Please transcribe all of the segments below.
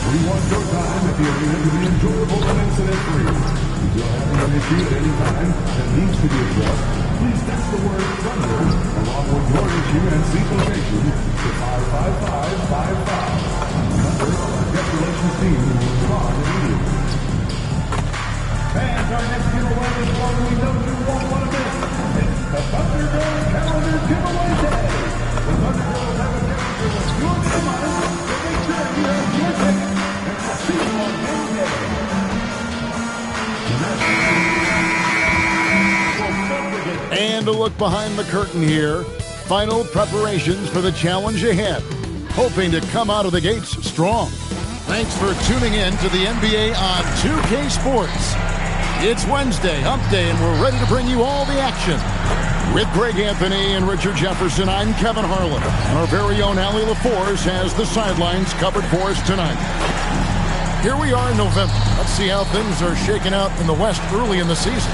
We want your time at the arena to be enjoyable and incident-free. If you're having an issue at any time that needs to be addressed, please text the word Thunder along with your issue and seat location to 55555. A member of our guest relations team will respond immediately. And our next giveaway is one we know you won't want to miss. It's the Thunderdome Calendar Giveaway Day. The Thunderdome have a calendar with your name on it, so make sure you have your ticket, and we'll see you on game day. And a look behind the curtain here. Final preparations for the challenge ahead. Hoping to come out of the gates strong. Thanks for tuning in to the NBA on 2K Sports. It's Wednesday, hump day, and we're ready to bring you all the action. With Greg Anthony and Richard Jefferson, I'm Kevin Harlan. And our very own Allie LaForce has the sidelines covered for us tonight. Here we are in November. Let's see how things are shaking out in the West early in the season.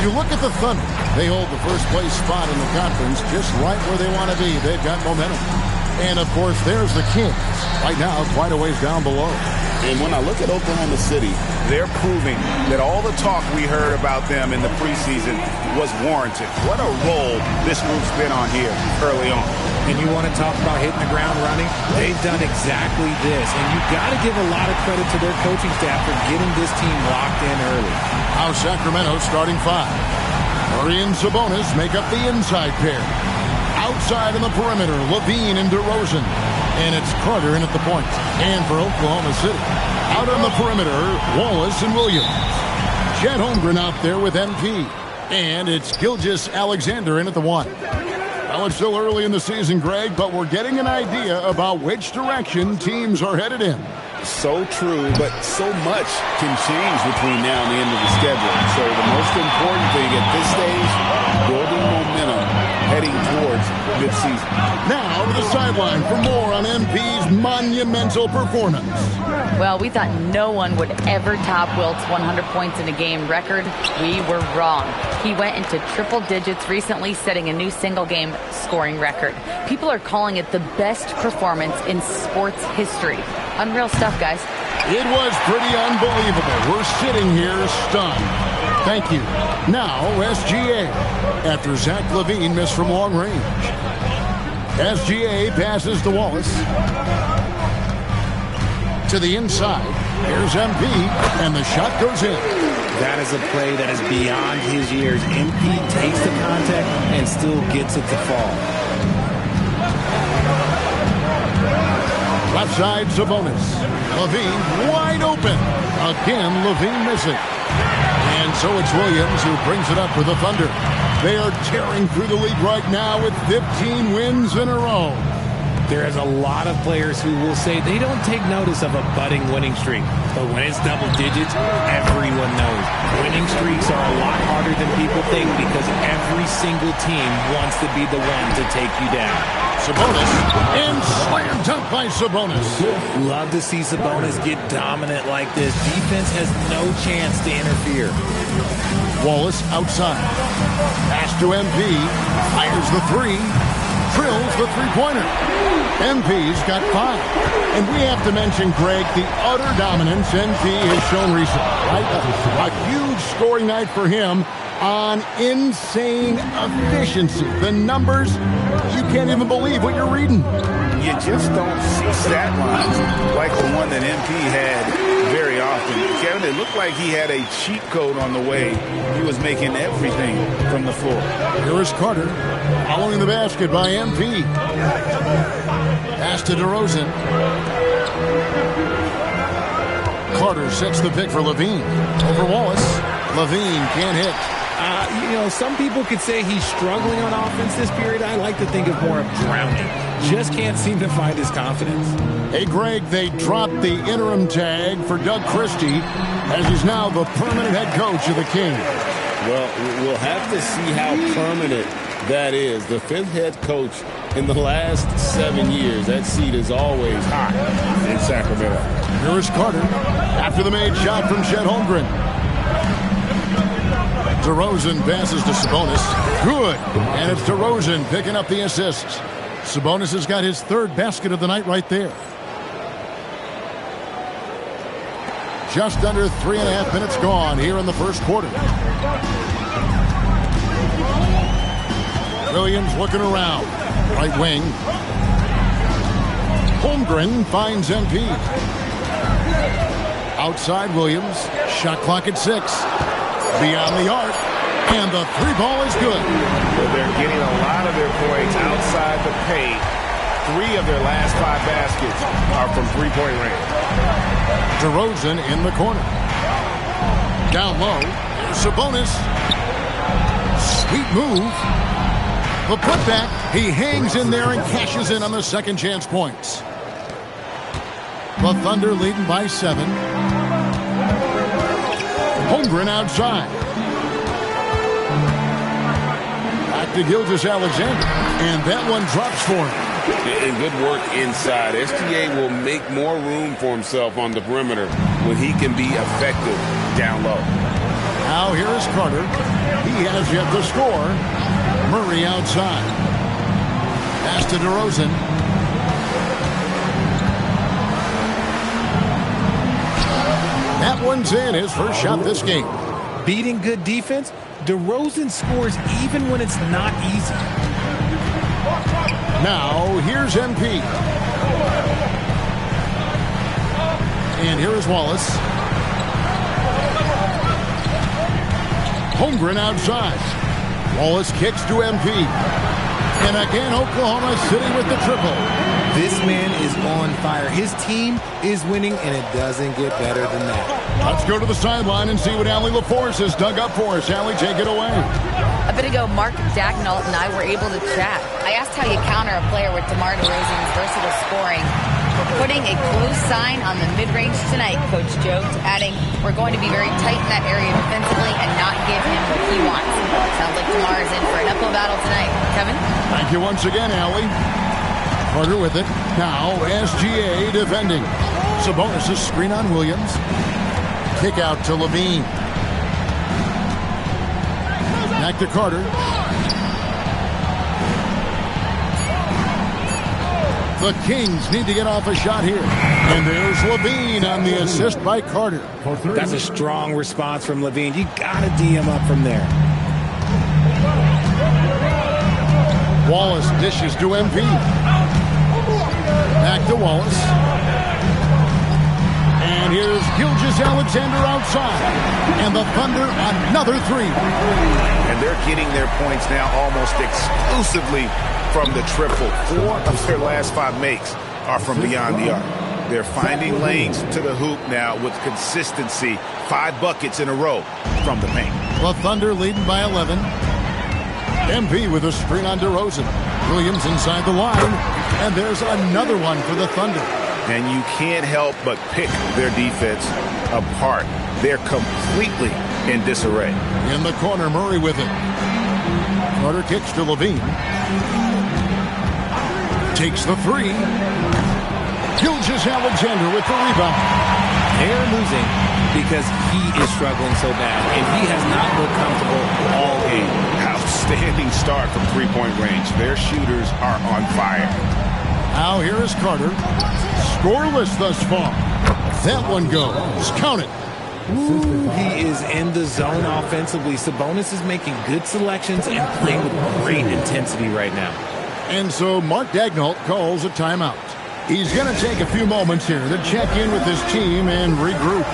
You look at the Thunder. They hold the first place spot in the conference just right where they want to be. They've got momentum. And, of course, there's the Kings. Right now, quite a ways down below. And when I look at Oklahoma City, they're proving that all the talk we heard about them in the preseason was warranted. What a role this group's been on here early on. And you want to talk about hitting the ground running? They've done exactly this. And you've got to give a lot of credit to their coaching staff for getting this team locked in early. Now Sacramento starting five. Murray and Sabonis make up the inside pair. Outside on the perimeter, Levine and DeRozan. And it's Carter in at the point. And for Oklahoma City, out on the perimeter, Wallace and Williams. Chet Holmgren out there with MP. And it's Gilgeous-Alexander in at the one. Well, it's still early in the season, Greg, but we're getting an idea about which direction teams are headed in. So true, but so much can change between now and the end of the schedule. So the most important thing at this stage, building momentum heading towards midseason. Now to the sideline for more on MP's monumental performance. Well, we thought no one would ever top Wilt's 100 points in a game record. We were wrong. He went into triple digits recently, setting a new single-game scoring record. People are calling it the best performance in sports history. Unreal stuff, guys. It was pretty unbelievable. We're sitting here stunned. Thank you. Now, SGA. After Zach LaVine missed from long range. SGA passes to Wallace. To the inside. Here's MP, and the shot goes in. That is a play that is beyond his years. MP takes the contact and still gets it to fall. Left side, Sabonis. Levine wide open. Again, Levine missing. And so it's Williams who brings it up for the Thunder. They are tearing through the league right now with 15 wins in a row. There is a lot of players who will say they don't take notice of a budding winning streak. But when it's double digits, everyone knows. Winning streaks are a lot harder than people think because every single team wants to be the one to take you down. Sabonis, and slam dunk by Sabonis. Love to see Sabonis get dominant like this. Defense has no chance to interfere. Wallace outside. Pass to MP. Fires the three. Drills the three-pointer. MP's got 5. And we have to mention, Greg, the utter dominance MP has shown recently, right? A huge scoring night for him on insane efficiency. The numbers, you can't even believe what you're reading. You just don't see stat lines like the one that MP had very often. Kevin, it looked like he had a cheat code on the way. He was making everything from the floor. Here is Carter following the basket by MP. Pass to DeRozan. Carter sets the pick for Levine. Over Wallace. Levine can't hit. Some people could say he's struggling on offense this period. I like to think of more of drowning. Just can't seem to find his confidence. Hey, Greg, they dropped the interim tag for Doug Christie as he's now the permanent head coach of the Kings. Well, we'll have to see how permanent that is. The 5th head coach in the last 7 years. That seat is always hot in Sacramento. Here is Carter after the made shot from Chet Holmgren. DeRozan passes to Sabonis. Good. And it's DeRozan picking up the assists. Sabonis has got his 3rd basket of the night right there. just under 3.5 minutes gone here in the first quarter. Williams looking around. Right wing. Holmgren finds MP. Outside Williams. Shot clock at 6. Beyond the arc. And the three ball is good. Well, they're getting a lot of their points outside the paint. 3 of their last 5 baskets are from three-point range. DeRozan in the corner. Down low. There's Sabonis. Sweet move. The putback. He hangs in there and cashes in on the second chance points. The Thunder leading by 7. Holmgren outside. Back to Gilgeous-Alexander. And that one drops for him. And good work inside. SGA will make more room for himself on the perimeter when he can be effective down low. Now here is Carter. He has yet to score. Murray outside. Pass to DeRozan. That one's in, his first shot this game. Beating good defense, DeRozan scores even when it's not easy. Now, here's MP. And here is Wallace. Holmgren outside. Wallace kicks to MP. And again, Oklahoma City with the triple. This man is on fire. His team is winning, and it doesn't get better than that. Let's go to the sideline and see what Allie LaForce has dug up for us. Allie, take it away. A bit ago, Mark Daigneault and I were able to chat. I asked how you counter a player with DeMar DeRozan's versatile scoring. We're putting a close sign on the mid-range tonight, Coach joked, adding, we're going to be very tight in that area defensively and not give him what he wants. Sounds like DeMar is in for an uphill battle tonight. Kevin? Thank you once again, Allie. Carter with it. Now, SGA defending. Sabonis' screen on Williams. Kick out to Levine. Back to Carter. The Kings need to get off a shot here. And there's Levine on the assist by Carter. That's a strong response from Levine. You got to D him up from there. Wallace dishes to MP. Back to Wallace. And here's Gilgeous-Alexander outside. And the Thunder another 3. And they're getting their points now almost exclusively from the triple. 4 of their last 5 makes are from beyond the arc. They're finding lanes to the hoop now with consistency. 5 buckets in a row from the paint. The Thunder leading by 11. MP with a screen on DeRozan. Williams inside the line. And there's another one for the Thunder. And you can't help but pick their defense apart. They're completely in disarray. In the corner, Murray with it. Carter kicks to Levine. Takes the 3. Gilgeous-Alexander with the rebound. They're losing because he is struggling so bad, and he has not looked comfortable all game. Outstanding start from three-point range. Their shooters are on fire. Now here is Carter. Scoreless thus far. That one goes. Count it. Ooh, he is in the zone offensively. Sabonis is making good selections and playing with great intensity right now. And so Mark Daigneault calls a timeout. He's going to take a few moments here to check in with his team and regroup.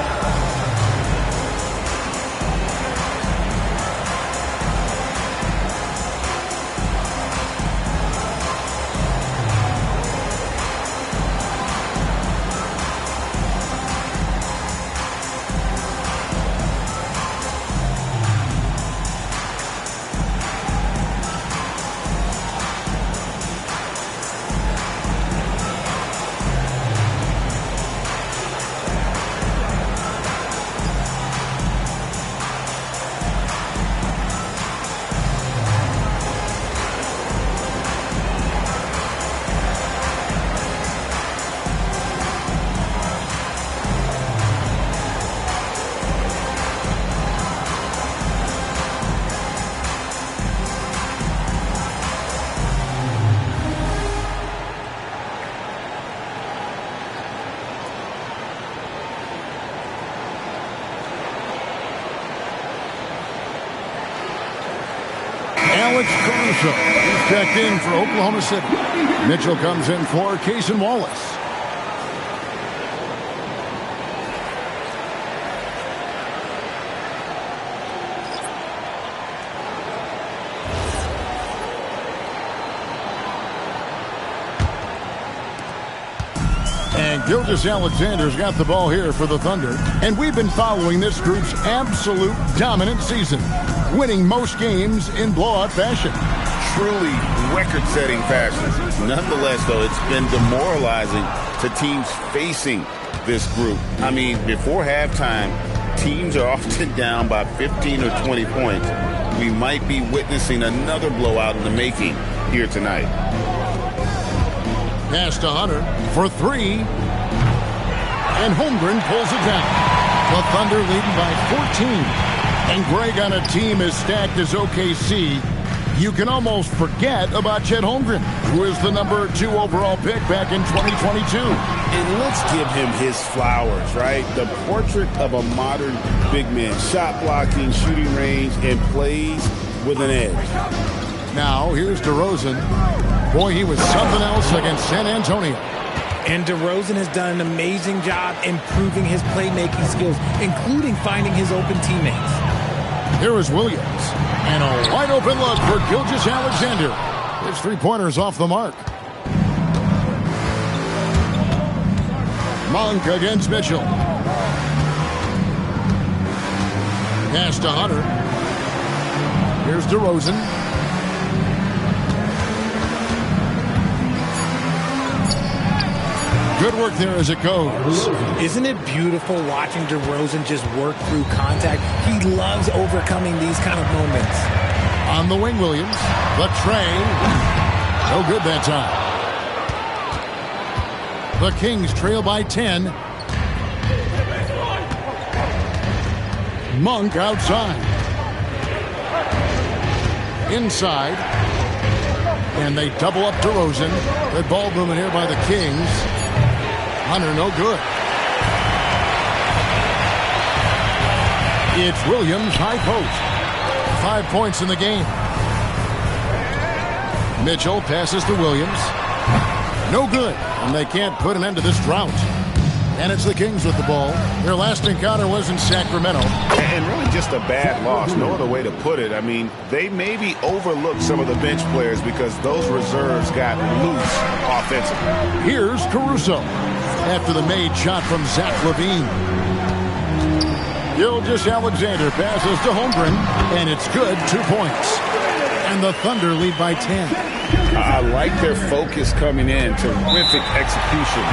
Alex Caruso. He's checked in for Oklahoma City. Mitchell comes in for Cason Wallace. Gilgeous-Alexander's got the ball here for the Thunder, and we've been following this group's absolute dominant season, winning most games in blowout fashion. Truly record-setting fashion. Nonetheless, though, it's been demoralizing to teams facing this group. I mean, before halftime, teams are often down by 15 or 20 points. We might be witnessing another blowout in the making here tonight. Pass to Hunter for three. And Holmgren pulls it down. The Thunder leading by 14. And Greg, on a team as stacked as OKC, you can almost forget about Chet Holmgren, who is the number 2 overall pick back in 2022. And let's give him his flowers, right? The portrait of a modern big man. Shot blocking, shooting range, and plays with an edge. Now, here's DeRozan. Boy, he was something else against San Antonio. And DeRozan has done an amazing job improving his playmaking skills, including finding his open teammates. Here is Williams. And a wide open look for Gilgeous-Alexander. His three-pointer's off the mark. Monk against Mitchell. Pass to Hunter. Here's DeRozan. Good work there as it goes. Isn't it beautiful watching DeRozan just work through contact? He loves overcoming these kind of moments. On the wing, Williams. The tray. No good that time. The Kings trail by 10. Monk outside. Inside. And they double up DeRozan. Good ball movement here by the Kings. Hunter, no good. It's Williams, high post. 5 points in the game. Mitchell passes to Williams. No good. And they can't put an end to this drought. And it's the Kings with the ball. Their last encounter was in Sacramento. And really just a bad loss. No other way to put it. I mean, they maybe overlooked some of the bench players because those reserves got loose offensively. Here's Caruso. After the made shot from Zach LaVine. Gilgeous-Alexander passes to Holmgren, and it's good, 2 points. And the Thunder lead by 10. I like their focus coming in. Terrific execution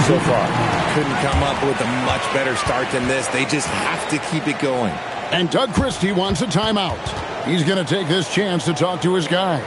so far. Couldn't come up with a much better start than this. They just have to keep it going. And Doug Christie wants a timeout. He's going to take this chance to talk to his guys.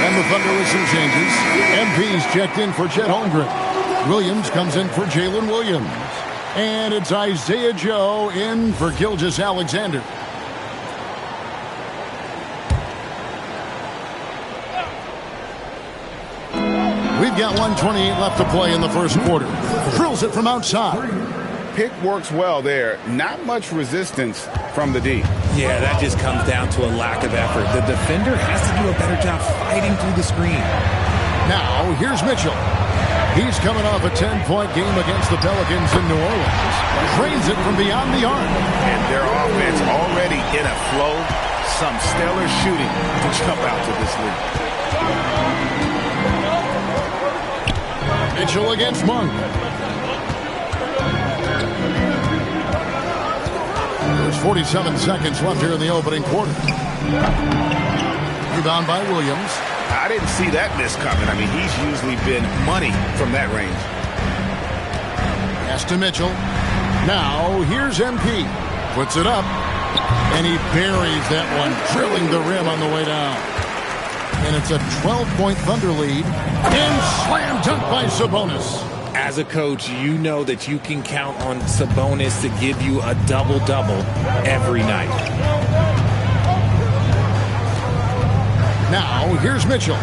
And the Thunder with some changes. MP's checked in for Chet Holmgren. Williams comes in for Jalen Williams. And it's Isaiah Joe in for Gilgeous-Alexander. We've got 1:28 left to play in the first quarter. Drills it from outside. Pick works well there. Not much resistance from the D. Yeah, that just comes down to a lack of effort. The defender has to do a better job fighting through the screen. Now, here's Mitchell. He's coming off a 10-point game against the Pelicans in New Orleans. Drains it from beyond the arc. And their offense already in a flow. Some stellar shooting to jump out to this lead. Mitchell against Monk. There's 47 seconds left here in the opening quarter. Rebound by Williams. I didn't see that miss coming. I mean, he's usually been money from that range. Pass to Mitchell. Now, here's MP. Puts it up. And he buries that one, drilling the rim on the way down. And it's a 12-point Thunder lead. And slam dunk by Sabonis. As a coach, you know that you can count on Sabonis to give you a double-double every night. Now, here's Mitchell.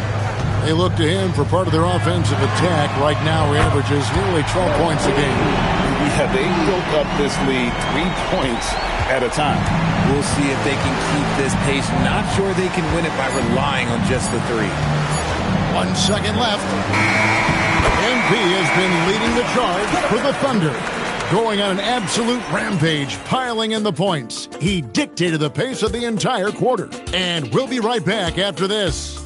They look to him for part of their offensive attack. Right now, he averages nearly 12 points a game. Yeah, they built up this lead 3 points at a time. We'll see if they can keep this pace. Not sure they can win it by relying on just the three. 1 second left. MP has been leading the charge for the Thunder. Going on an absolute rampage, piling in the points. He dictated the pace of the entire quarter. And we'll be right back after this.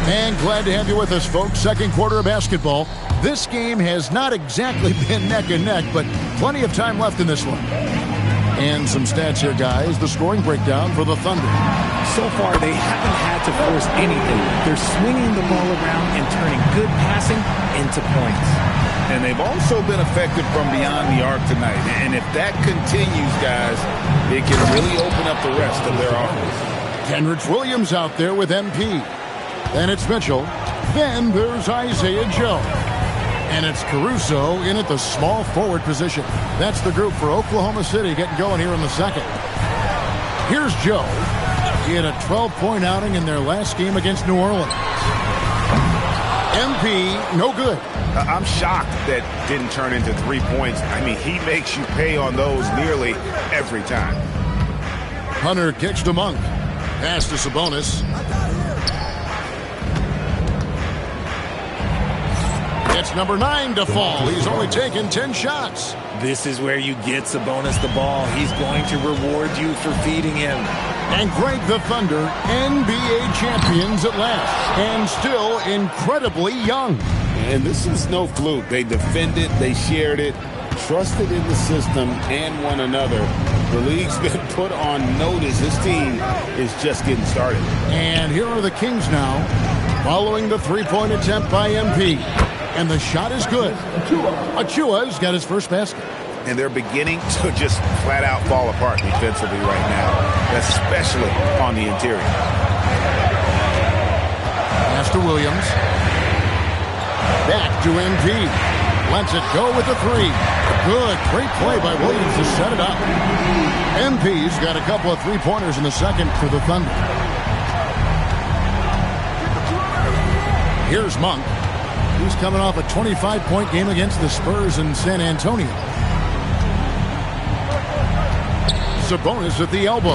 And glad to have you with us, folks. Second quarter of basketball. This game has not exactly been neck and neck, but plenty of time left in this one. And some stats here, guys. The scoring breakdown for the Thunder. So far, they haven't had to force anything. They're swinging the ball around and turning good passing into points. And they've also been effective from beyond the arc tonight. And if that continues, guys, it can really open up the rest of their offense. Kenrich Williams out there with MP. Then it's Mitchell. Then there's Isaiah Joe. And it's Caruso in at the small forward position. That's the group for Oklahoma City getting going here in the second. Here's Joe. He had a 12-point outing in their last game against New Orleans. MP, no good. I'm shocked that didn't turn into 3 points. I mean, he makes you pay on those nearly every time. Hunter kicks to Monk. Pass to Sabonis. It's number 9 to fall. He's only taken 10 shots. This is where you get Sabonis the ball. He's going to reward you for feeding him. And Greg, the Thunder, NBA champions at last. And still incredibly young. And this is no fluke. They defended, they shared it, trusted in the system and one another. The league's been put on notice. This team is just getting started. And here are the Kings now, following the three-point attempt by MP. And the shot is good. Achua's got his first basket. And they're beginning to just flat out fall apart defensively right now, especially on the interior. Pass to Williams. Back to MP. Lets it go with the three. Good. Great play by Williams to set it up. MP's got a couple of three-pointers in the second for the Thunder. Here's Monk. He's coming off a 25-point game against the Spurs in San Antonio. Sabonis at the elbow.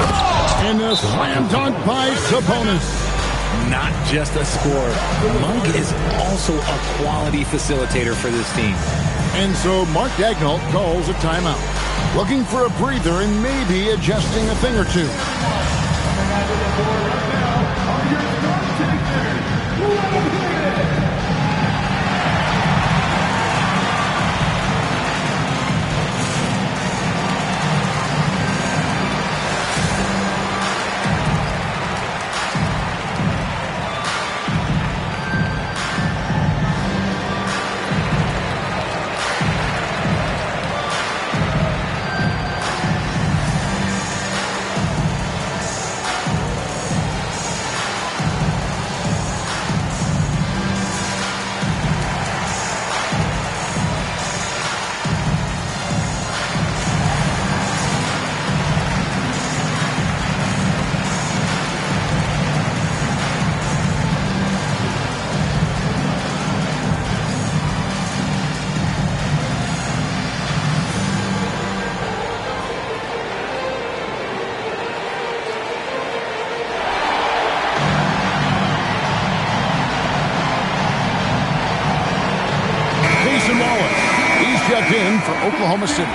And a slam dunk by Sabonis. Not just a scorer. Monk is also a quality facilitator for this team. And so Mark Daigneault calls a timeout. Looking for a breather and maybe adjusting a thing or two. Mason Wallace. He's checked in for Oklahoma City.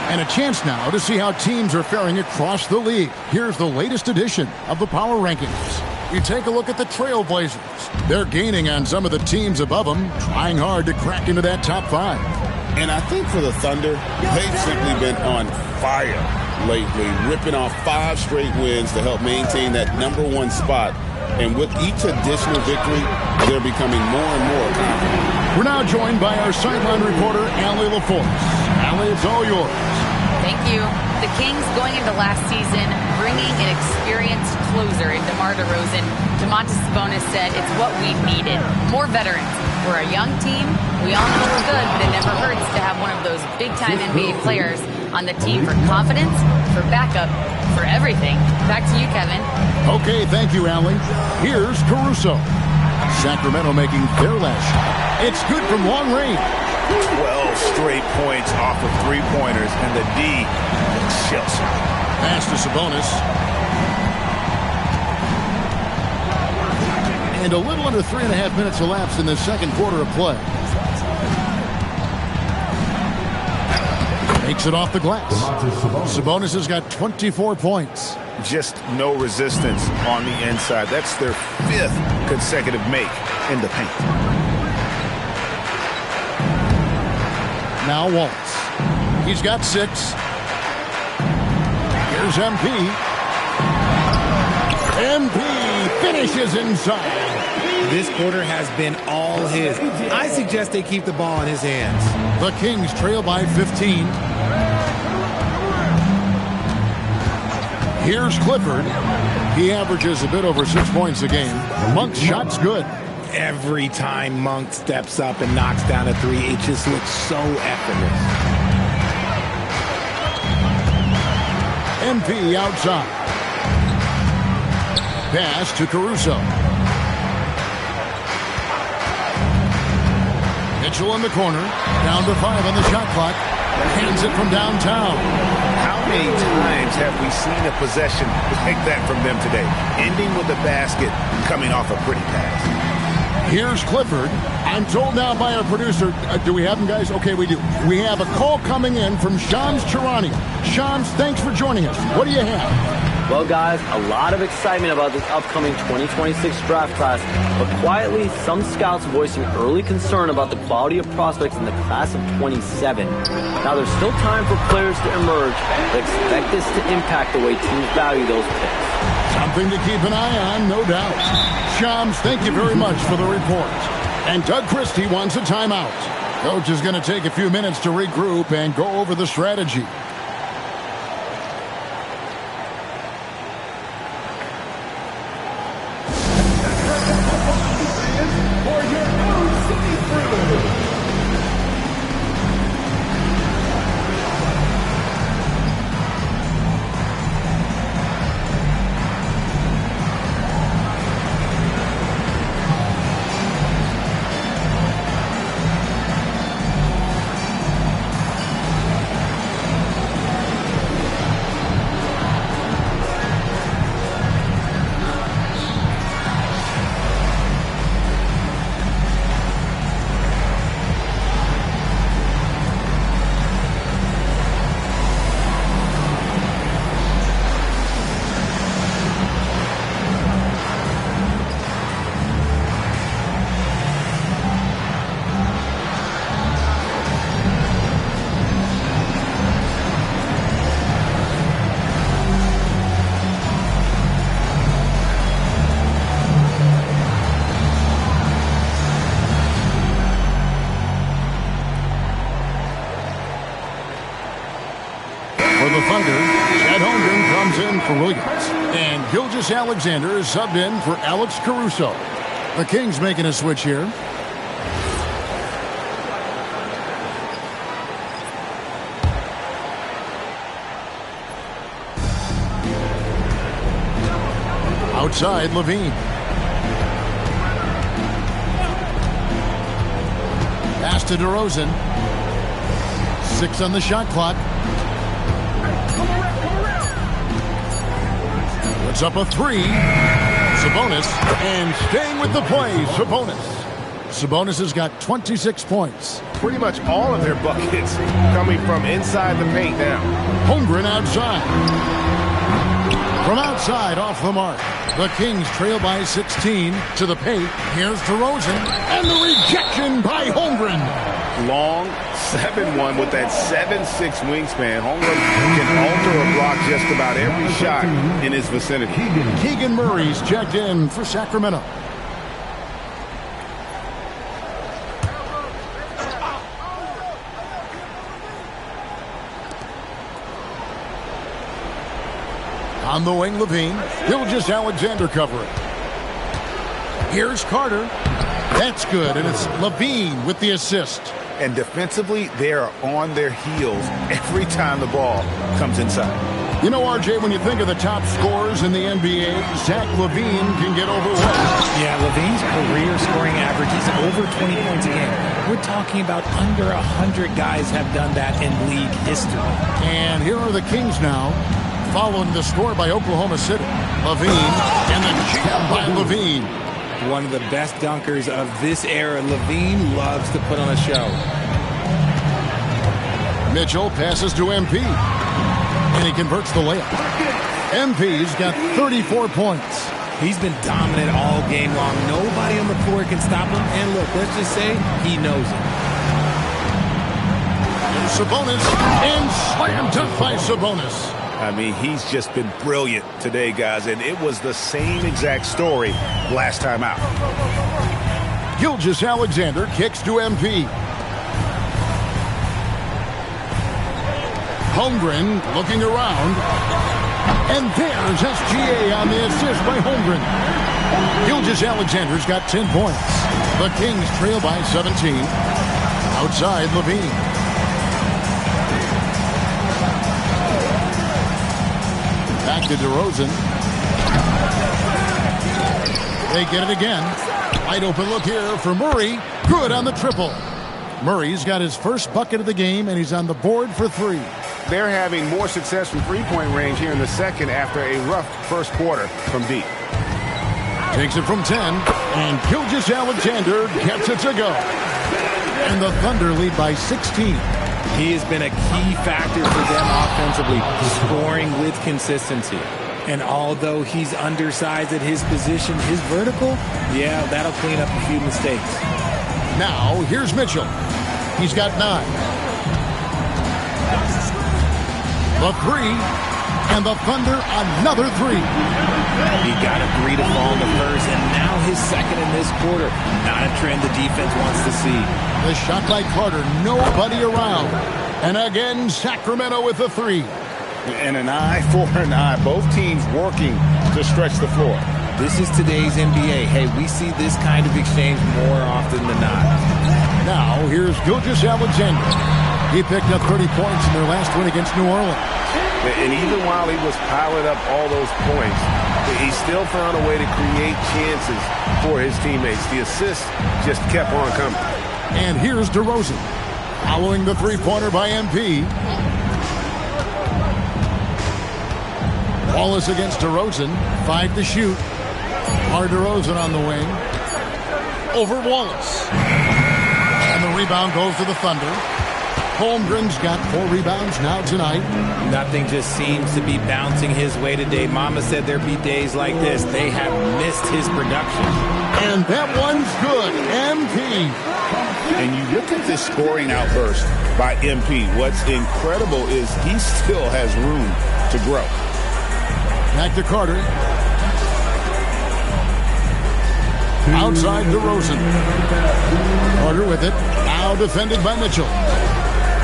And a chance now to see how teams are faring across the league. Here's the latest edition of the Power Rankings. You take a look at the Trailblazers. They're gaining on some of the teams above them, trying hard to crack into that top 5. And I think for the Thunder, they've simply been on fire lately, ripping off 5 straight wins to help maintain that #1 spot. And with each additional victory, they're becoming more and more confident. We're now joined by our sideline reporter, Allie LaForce. Allie, it's all yours. Thank you. The Kings going into last season, bringing an experienced closer in DeMar DeRozan. Domantas Sabonis said it's what we needed. More veterans. We're a young team. We all know we're good, but it never hurts to have one of those big-time NBA players on the team for confidence, for backup, for everything. Back to you, Kevin. Okay, thank you, Allie. Here's Caruso. Sacramento making their last shot. It's good from long range. 12 straight points off of three-pointers, and the D chills. Pass to Sabonis. And a little under 3.5 minutes elapsed in the second quarter of play. Makes it off the glass. Sabonis has got 24 points. Just no resistance on the inside. That's their 5th consecutive make in the paint. Now Waltz. He's got 6. Here's MP. MP finishes inside. This quarter has been all his. I suggest they keep the ball in his hands. The Kings trail by 15. Here's Clifford. He averages a bit over 6 points a game. Monk's shot's good. Every time Monk steps up and knocks down a 3, it just looks so effortless. MP outside. Pass to Caruso. Mitchell in the corner. Down to 5 on the shot clock. Hands it from downtown. How many times have we seen a possession like that from them today? Ending with a basket, coming off a pretty pass. Here's Clifford. I'm told now by our producer, do we have him, guys? Okay, we do. We have a call coming in from Shams Charania. Shams, thanks for joining us. What do you have? Well, guys, a lot of excitement about this upcoming 2026 draft class, but quietly, some scouts voicing early concern about the quality of prospects in the class of 27. Now, there's still time for players to emerge, but expect this to impact the way teams value those picks. Something to keep an eye on, no doubt. Shams, thank you very much for the report. And Doug Christie wants a timeout. Coach is going to take a few minutes to regroup and go over the strategy. For Williams. And Gilgeous Alexander is subbed in for Alex Caruso. The Kings making a switch here. Outside, Levine. Pass to DeRozan. 6 on the shot clock. Puts up a 3. Sabonis. And staying with the play, Sabonis. Sabonis has got 26 points. Pretty much all of their buckets coming from inside the paint now. Holmgren outside. From outside, off the mark. The Kings trail by 16 to the paint. Here's DeRozan. And the rejection by Holmgren. Long 7-1 with that 7'6" wingspan. Holmgren can alter or block just about every shot in his vicinity. Keegan Murray's checked in for Sacramento. On the wing, Levine. Gilgeous-Alexander covering. Here's Carter. That's good, and it's Levine with the assist. And defensively, they are on their heels every time the ball comes inside. You know, RJ, when you think of the top scorers in the NBA, Zach LaVine can get overwhelmed. Yeah, LaVine's career scoring average is over 20 points a game. We're talking about under 100 guys have done that in league history. And here are the Kings now, following the score by Oklahoma City. LaVine and the jam by LaVine. One of the best dunkers of this era. LaVine loves to put on a show. Mitchell passes to MP. And he converts the layup. MP's got 34 points. He's been dominant all game long. Nobody on the floor can stop him. And look, let's just say he knows it. Sabonis, and slam dunk by Sabonis. I mean, he's just been brilliant today, guys, and it was the same exact story last time out. Gilgeous-Alexander kicks to MP. Holmgren looking around. And there's SGA on the assist by Holmgren. Gilgeous-Alexander's got 10 points. The Kings trail by 17. Outside, Levine. Back to DeRozan. They get it again. Wide open look here for Murray. Good on the triple. Murray's got his first bucket of the game, and he's on the board for 3. They're having more success from three-point range here in the second after a rough first quarter from deep. Takes it from 10, and Gilgeous-Alexander gets it to go. And the Thunder lead by 16. He has been a key factor for them offensively, scoring with consistency. And although he's undersized at his position, his vertical, yeah, that'll clean up a few mistakes. Now, here's Mitchell. He's got 9. The 3, and the Thunder another 3. He got a 3 to fall in the first, and now his second in this quarter. Not a trend the defense wants to see. The shot by Carter, nobody around. And again, Sacramento with the 3. And an eye for an eye. Both teams working to stretch the floor. This is today's NBA. Hey, we see this kind of exchange more often than not. Now, here's Gilgeous-Alexander. He picked up 30 points in their last win against New Orleans. And even while he was piling up all those points, he still found a way to create chances for his teammates. The assists just kept on coming. And here's DeRozan, following the three-pointer by MP. Wallace against DeRozan, 5 to shoot. Our DeRozan on the wing. Over Wallace. And the rebound goes to the Thunder. Holmgren's got 4 rebounds now tonight. Nothing just seems to be bouncing his way today. Mama said there'd be days like this. They have missed his production. And that one's good. MP. And you look at this scoring outburst by MP. What's incredible is he still has room to grow. Back to Carter. Outside DeRozan. Carter with it. Now defended by Mitchell.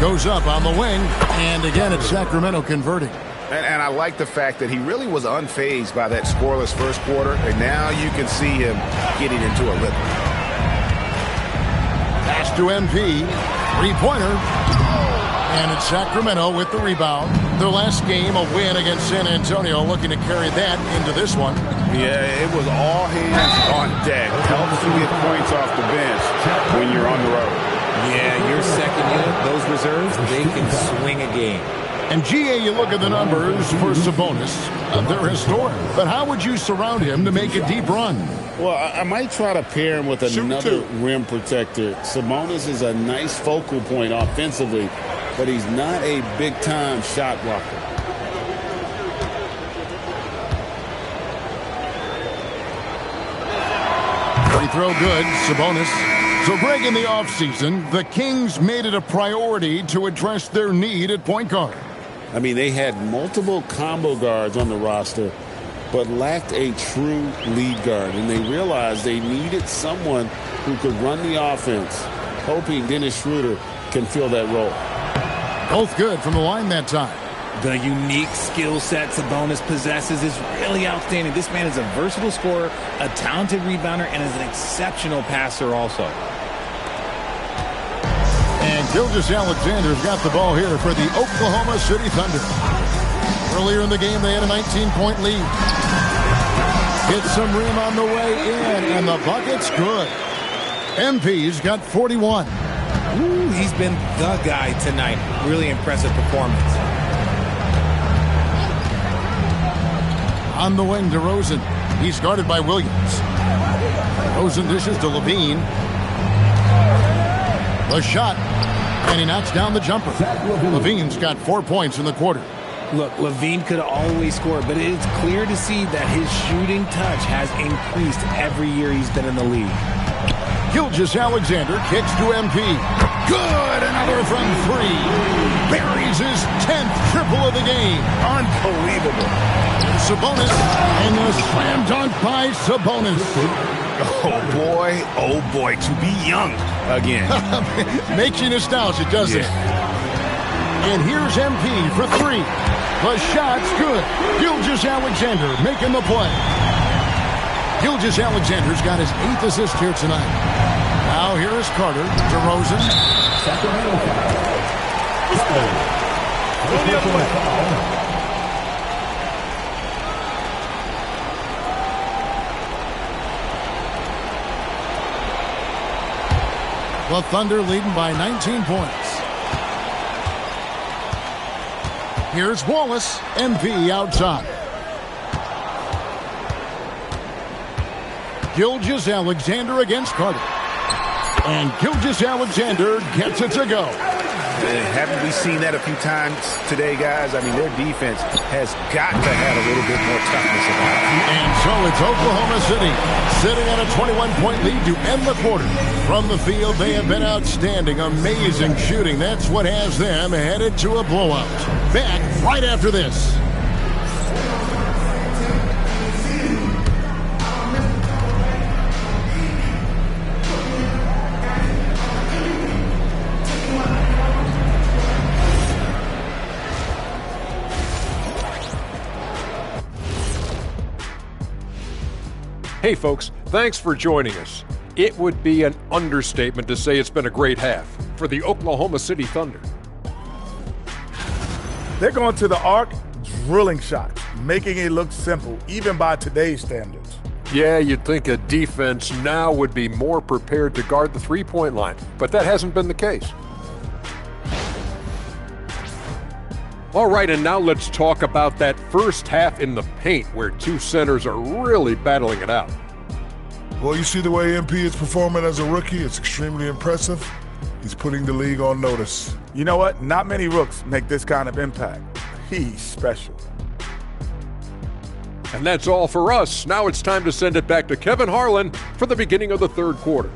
Goes up on the wing. And again, it's Sacramento converting. And I like the fact that he really was unfazed by that scoreless first quarter. And now you can see him getting into a rhythm. Pass to MP. Three-pointer. And it's Sacramento with the rebound. Their last game, a win against San Antonio, looking to carry that into this one. Yeah, it was all hands on deck. Helps you get points off the bench when you're on the road. Yeah, your second unit, those reserves, they can swing a game. And GA, you look at the numbers for Sabonis. They're historic. But how would you surround him to make a deep run? Well, I might try to pair him with another rim protector. Sabonis is a nice focal point offensively, but he's not a big-time shot blocker. Free throw good, Sabonis. So, Greg, in the offseason, the Kings made it a priority to address their need at point guard. I mean, they had multiple combo guards on the roster, but lacked a true lead guard. And they realized they needed someone who could run the offense, hoping Dennis Schroeder can fill that role. Both good from the line that time. The unique skill set Sabonis possesses is really outstanding. This man is a versatile scorer, a talented rebounder, and is an exceptional passer also. And Gilgeous-Alexander's got the ball here for the Oklahoma City Thunder. Earlier in the game, they had a 19-point lead. Hit some rim on the way in, and the bucket's good. MP's got 41. Ooh, he's been the guy tonight. Really impressive performance. On the wing to Rosen. He's guarded by Williams. Rosen dishes to Levine. The shot. And he knocks down the jumper. Levine's got 4 points in the quarter. Look, Levine could always score, but it is clear to see that his shooting touch has increased every year he's been in the league. Gilgeous-Alexander kicks to MP. Good! Another from 3. Buries his 10th triple of the game. Unbelievable. Sabonis, and the slam dunk by Sabonis. Oh boy, to be young again. Makes you nostalgic, doesn't it? And here's MP for 3. The shot's good. Gilgeous-Alexander making the play. Gilgeous-Alexander's got his 8th assist here tonight. Now here is Carter to Rosen. The Thunder leading by 19 points. Here's Wallace, MP outside. Gilgeous-Alexander against Carter. And Gilgeous-Alexander gets it to go. Haven't we seen that a few times today, guys? I mean, their defense has got to have a little bit more toughness about it. And so it's Oklahoma City sitting on a 21-point lead to end the quarter. From the field, they have been outstanding. Amazing shooting. That's what has them headed to a blowout. Back right after this. Hey folks, thanks for joining us. It would be an understatement to say it's been a great half for the Oklahoma City Thunder. They're going to the arc, drilling shots, making it look simple, even by today's standards. Yeah, you'd think a defense now would be more prepared to guard the three-point line, but that hasn't been the case. All right, and now let's talk about that first half in the paint where two centers are really battling it out. Well, you see the way MP is performing as a rookie. It's extremely impressive. He's putting the league on notice. You know what? Not many rooks make this kind of impact. He's special. And that's all for us. Now it's time to send it back to Kevin Harlan for the beginning of the third quarter.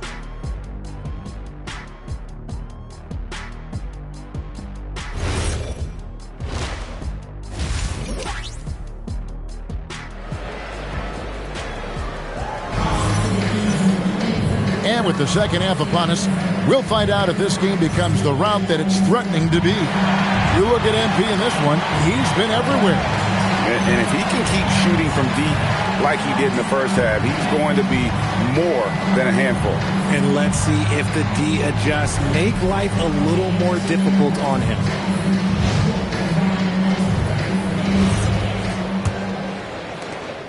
And with the second half upon us, we'll find out if this game becomes the rout that it's threatening to be. You look at MP in this one, he's been everywhere. And if he can keep shooting from deep like he did in the first half, he's going to be more than a handful. And let's see if the D adjusts, make life a little more difficult on him.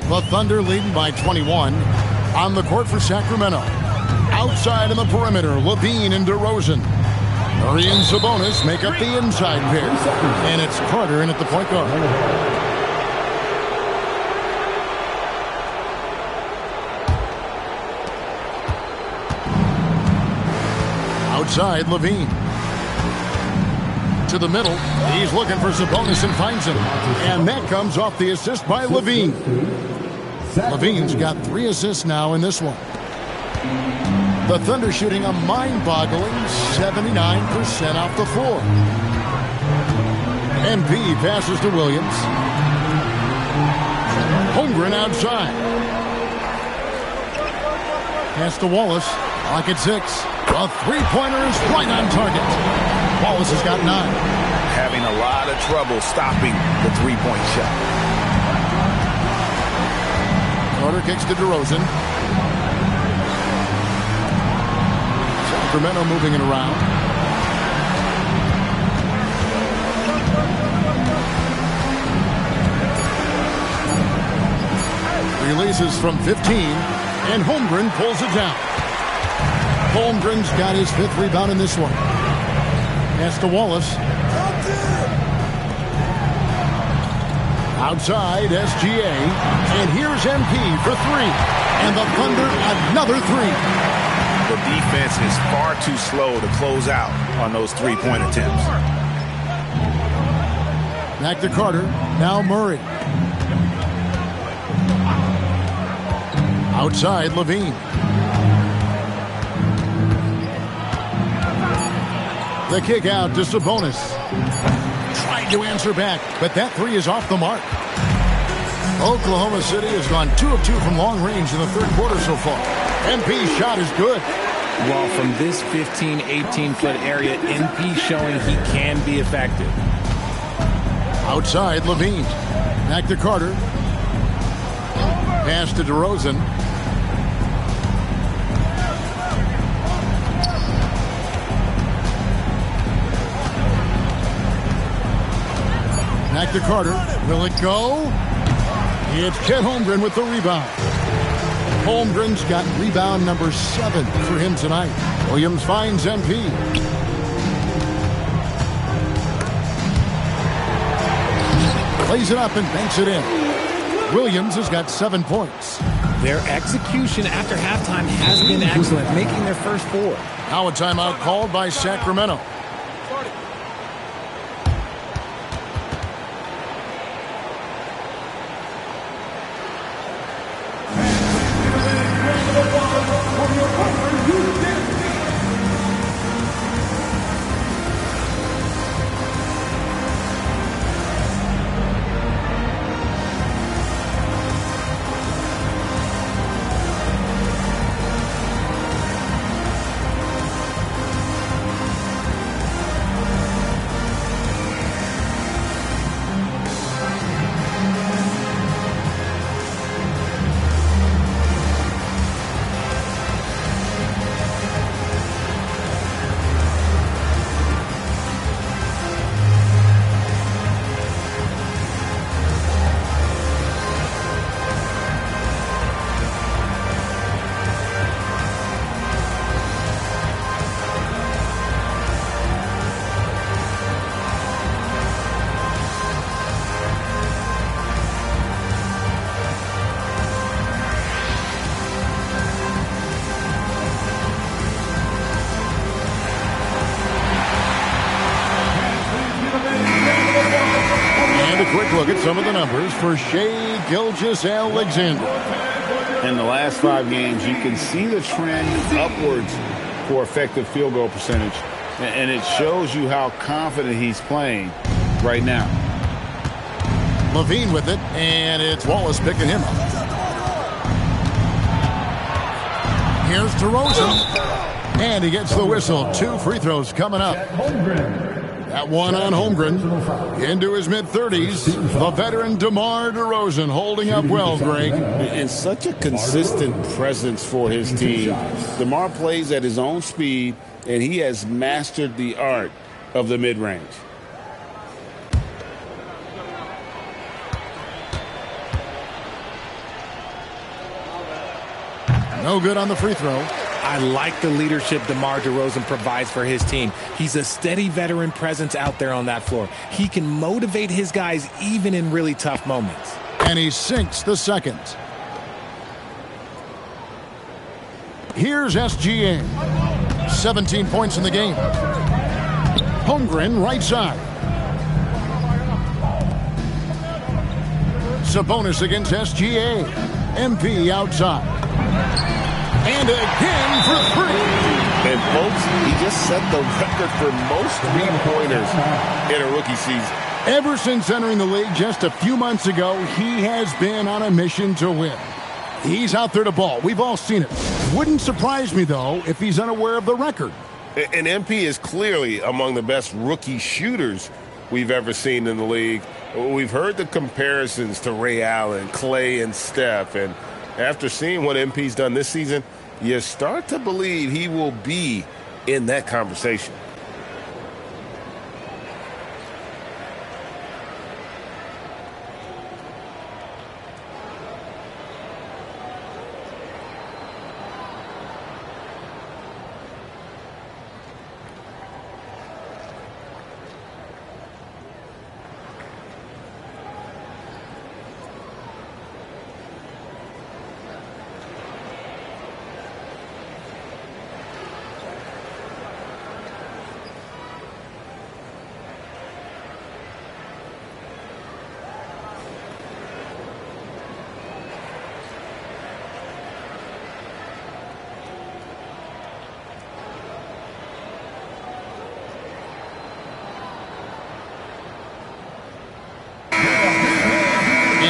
The Thunder leading by 21 on the court for Sacramento. Outside in the perimeter, Levine and DeRozan. Murray and Sabonis make up the inside pair. And it's Carter in at the point guard. Outside, Levine. To the middle. He's looking for Sabonis and finds him. And that comes off the assist by Levine. Levine's got 3 assists now in this one. The Thunder shooting a mind-boggling 79% off the floor. MP passes to Williams. Holmgren outside. Pass to Wallace. Clock at 6. A three-pointer is right on target. Wallace has got 9. Having a lot of trouble stopping the three-point shot. Carter kicks to DeRozan. Sacramento moving it around. Releases from 15, and Holmgren pulls it down. Holmgren's got his 5th rebound in this one. Pass to Wallace. Outside, SGA. And here's MP for 3. And the Thunder, another 3. The defense is far too slow to close out on those three-point attempts. Back to Carter. Now Murray. Outside, Levine. The kick out to Sabonis. Tried to answer back, but that 3 is off the mark. Oklahoma City has gone 2 of 2 from long range in the 3rd quarter so far. MP's shot is good. Well, from this 15, 18-foot area, MP showing he can be effective. Outside, Levine. Back to Carter. Pass to DeRozan. Back to Carter. Will it go? It's Chet Holmgren with the rebound. Holmgren's got rebound number 7 for him tonight. Williams finds MP. Plays it up and banks it in. Williams has got 7 points. Their execution after halftime has been excellent, making their first 4. Now a timeout called by Sacramento. Quick look at some of the numbers for Shai Gilgeous-Alexander. In the last 5 games, you can see the trend upwards for effective field goal percentage. And it shows you how confident he's playing right now. Levine with it, and it's Wallace picking him up. Here's DeRozan. And he gets the whistle. 2 free throws coming up. That one on Holmgren. Into his mid-30s. The veteran DeMar DeRozan holding up well, Greg. And such a consistent presence for his team. DeMar plays at his own speed, and he has mastered the art of the mid-range. No good on the free throw. I like the leadership DeMar DeRozan provides for his team. He's a steady veteran presence out there on that floor. He can motivate his guys even in really tough moments. And he sinks the second. Here's SGA. 17 points in the game. Holmgren right side. Sabonis against SGA. MP outside. And again for three. And folks, he just set the record for most three-pointers in a rookie season. Ever since entering the league just a few months ago, he has been on a mission to win. He's out there to ball. We've all seen it. Wouldn't surprise me, though, if he's unaware of the record. And MP is clearly among the best rookie shooters we've ever seen in the league. We've heard the comparisons to Ray Allen, Clay, and Steph. And after seeing what MP's done this season, you start to believe he will be in that conversation.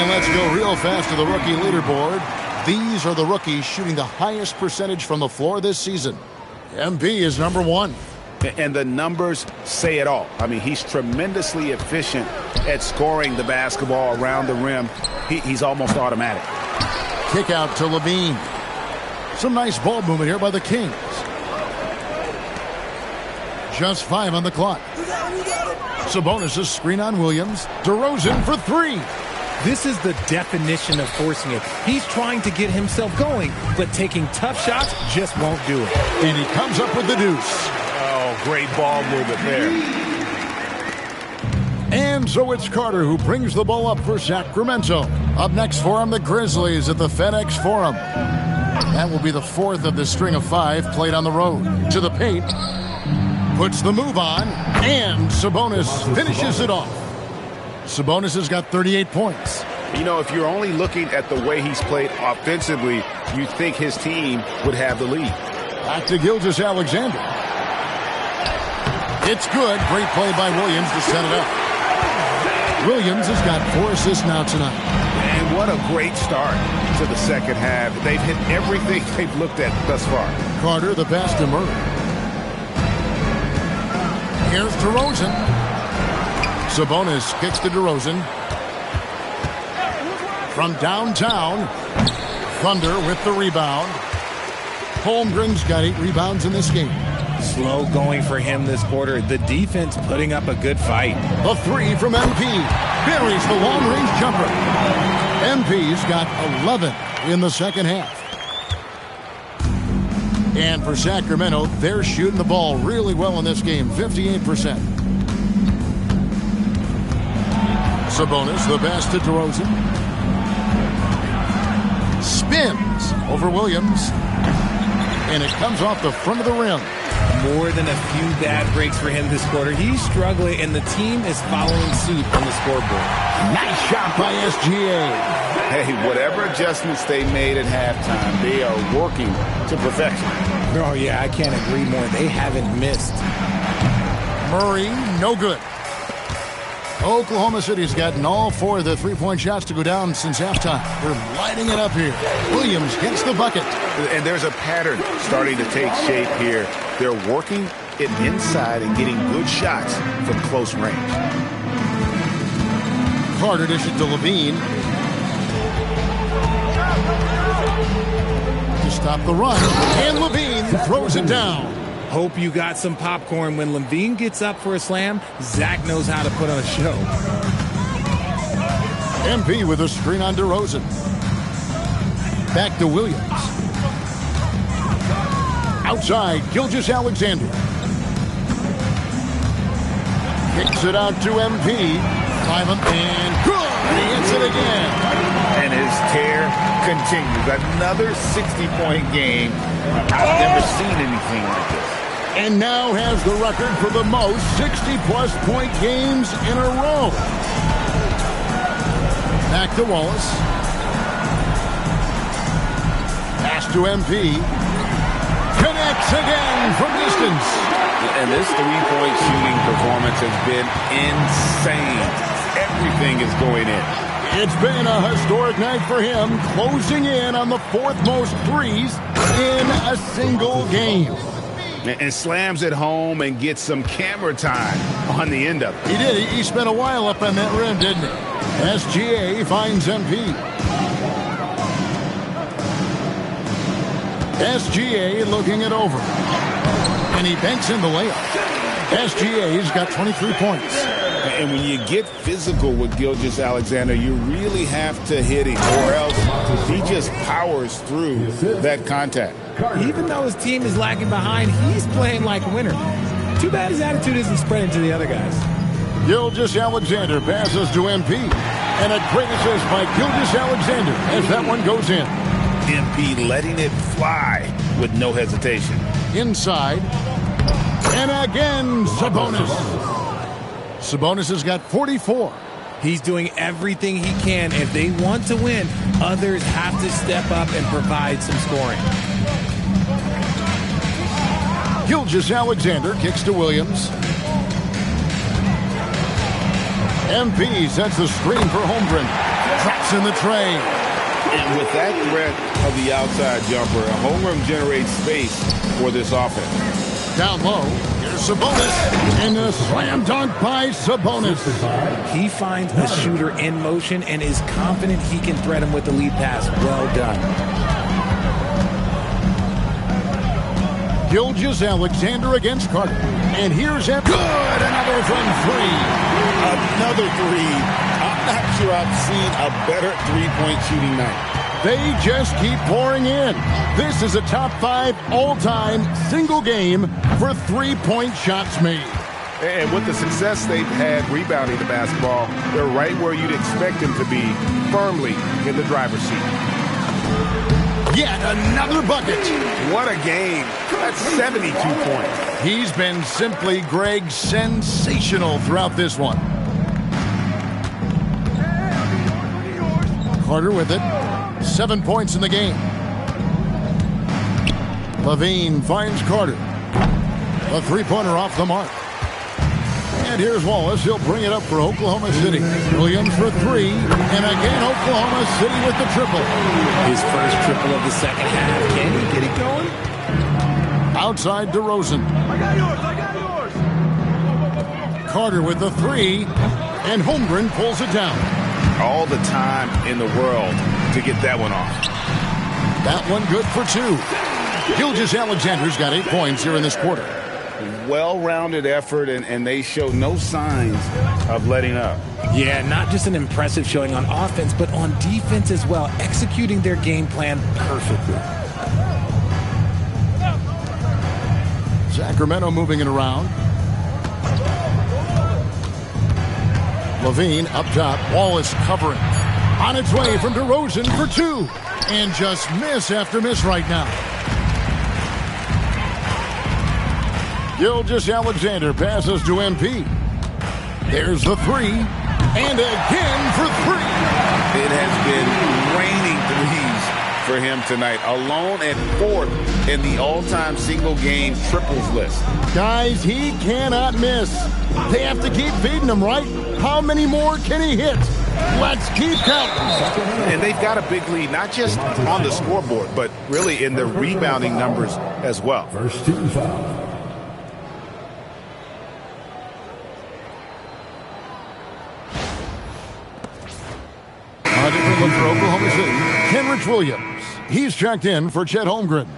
Let's go real fast to the rookie leaderboard. These are the rookies shooting the highest percentage from the floor this season. MP is number one. And the numbers say it all. I mean, he's tremendously efficient at scoring the basketball around the rim. He's almost automatic. Kick out to Levine. Some nice ball movement here by the Kings. Just 5 on the clock. Sabonis' screen on Williams. DeRozan for three. This is the definition of forcing it. He's trying to get himself going, but taking tough shots just won't do it. And he comes up with the deuce. Oh, great ball movement there. And so it's Carter who brings the ball up for Sacramento. Up next for him, the Grizzlies at the FedEx Forum. That will be the fourth of the string of 5 played on the road. To the paint. Puts the move on. And Sabonis finishes it off. Sabonis has got 38 points. You know, if you're only looking at the way he's played offensively, you think his team would have the lead. Back to Gilgeous-Alexander. It's good. Great play by Williams to set it up. Williams has got 4 assists now tonight. And what a great start to the second half. They've hit everything they've looked at thus far. Carter, the pass to Murray. Here's DeRozan. Sabonis kicks to DeRozan. From downtown, Thunder with the rebound. Holmgren's got 8 rebounds in this game. Slow going for him this quarter. The defense putting up a good fight. The 3 from MP. Buries the long-range jumper. MP's got 11 in the second half. And for Sacramento, they're shooting the ball really well in this game, 58%. Sabonis, the pass to DeRozan. Spins over Williams. And it comes off the front of the rim. More than a few bad breaks for him this quarter. He's struggling, and the team is following suit on the scoreboard. Nice shot by SGA. Hey, whatever adjustments they made at halftime, they are working to perfection. Oh, yeah, I can't agree more. They haven't missed. Murray, no good. Oklahoma City's gotten all 4 of the three-point shots to go down since halftime. They're lighting it up here. Williams gets the bucket. And there's a pattern starting to take shape here. They're working it inside and getting good shots from close range. Carter dishes to Levine. To stop the run. And Levine throws it down. Hope you got some popcorn. When Levine gets up for a slam, Zach knows how to put on a show. MP with a screen on DeRozan. Back to Williams. Outside, Gilgeous-Alexander. Kicks it out to MP. 5 and good. He hits it again. And his tear continues. Another 60-point game. I've never seen anything like this. And now has the record for the most 60-plus point games in a row. Back to Wallace. Pass to MP. Connects again from distance. And this three-point shooting performance has been insane. Everything is going in. It's been a historic night for him, closing in on the fourth most threes in a single game. And slams it home and gets some camera time on the end of it. He did. He spent a while up on that rim, didn't he? SGA finds MP. SGA looking it over. And he banks in the layup. SGA's got 23 points. And when you get physical with Gilgeous-Alexander, you really have to hit him, or else he just powers through that contact. Even though his team is lagging behind, he's playing like a winner. Too bad his attitude isn't spreading to the other guys. Gilgeous-Alexander passes to MP. And a great assist by Gilgeous-Alexander as that one goes in. MP letting it fly with no hesitation. Inside. And again, Sabonis. Sabonis has got 44. He's doing everything he can. If they want to win, others have to step up and provide some scoring. Gilgeous-Alexander kicks to Williams. MP sets the screen for Holmgren. Drops in the tray. And with that threat of the outside jumper, Holmgren generates space for this offense. Down low, here's Sabonis. And a slam dunk by Sabonis. He finds a shooter in motion and is confident he can thread him with the lead pass. Well done. Gilgeous-Alexander against Carter. And here's M. Good! Another from three. Another three. I'm not sure I've seen a better three-point shooting night. They just keep pouring in. This is a top 5 all-time single game for three-point shots made. And with the success they've had rebounding the basketball, they're right where you'd expect them to be, firmly in the driver's seat. Yet another bucket. What a game. That's 72 points. He's been simply, Greg, sensational throughout this one. Carter with it. 7 points in the game. Levine finds Carter. A three-pointer off the mark. And here's Wallace. He'll bring it up for Oklahoma City. Williams for three. And again, Oklahoma City with the triple. His first triple of the second half. Can he get it going? Outside DeRozan. I got yours. Carter with the three. And Holmgren pulls it down. All the time in the world to get that one off. That one good for two. Gilgeous-Alexander's got 8 points here in this quarter. Well-rounded effort, and they show no signs of letting up. Yeah, not just an impressive showing on offense, but on defense as well, executing their game plan perfectly. Sacramento moving it around. Levine up top. Wallace covering. On its way from DeRozan for two. And just miss after miss right now. Gilgeous-Alexander passes to MP. There's the three. And again for three. It has been raining threes for him tonight. Alone at 4th in the all-time single-game triples list. Guys, he cannot miss. They have to keep feeding him, right? How many more can he hit? Let's keep counting. And they've got a big lead, not just on the scoreboard, but really in the rebounding numbers as well. First team foul. A different look for Oklahoma City. Kenrich Williams. He's checked in for Chet Holmgren.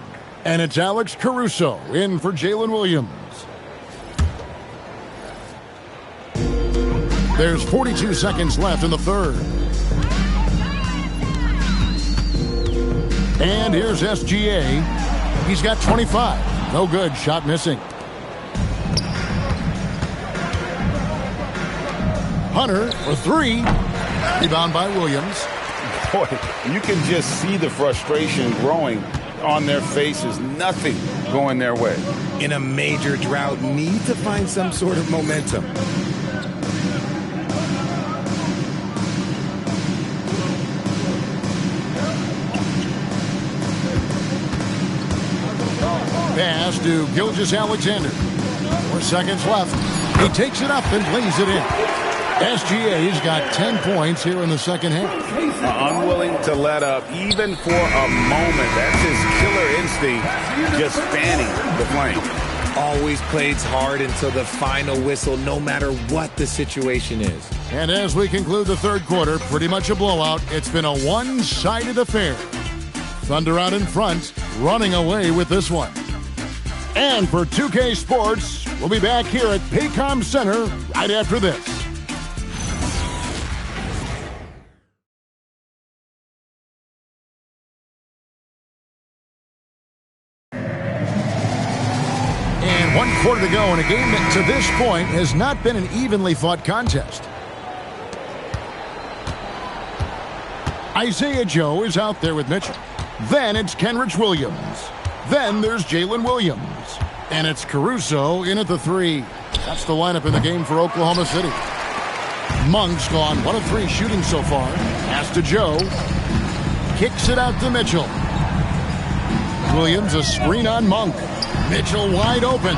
And it's Alex Caruso in for Jalen Williams. There's 42 seconds left in the third. And here's SGA. He's got 25. No good. Shot missing. Hunter for three. Rebound by Williams. Boy, you can just see the frustration growing on their faces. Nothing going their way. In a major drought, need to find some sort of momentum. Pass to Gilgeous-Alexander. 4 seconds left. He takes it up and lays it in. SGA's got 10 points here in the second half. Unwilling to let up even for a moment. That's his killer instinct, just fanning the flame. Always plays hard until the final whistle, no matter what the situation is. And as we conclude the third quarter, pretty much a blowout. It's been a one-sided affair. Thunder out in front, running away with this one. And for 2K Sports, we'll be back here at Paycom Center right after this. And 1 quarter to go in a game that to this point has not been an evenly fought contest. Isaiah Joe is out there with Mitchell. Then it's Kenrich Williams. Then there's Jalen Williams. And it's Caruso in at the 3. That's the lineup in the game for Oklahoma City. Monk's gone 1 of 3 shooting so far. Pass to Joe. Kicks it out to Mitchell. Williams a screen on Monk. Mitchell wide open.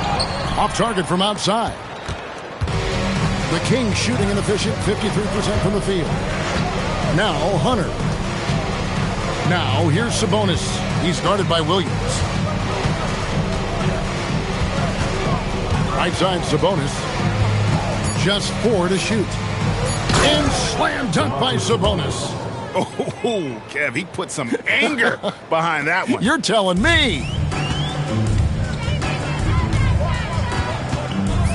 Off target from outside. The Kings shooting inefficient, 53% from the field. Now Hunter. Now here's Sabonis. He's guarded by Williams. Right side Sabonis. Just 4 to shoot. And slam dunk by Sabonis. Oh, Kev, he put some anger behind that one. You're telling me.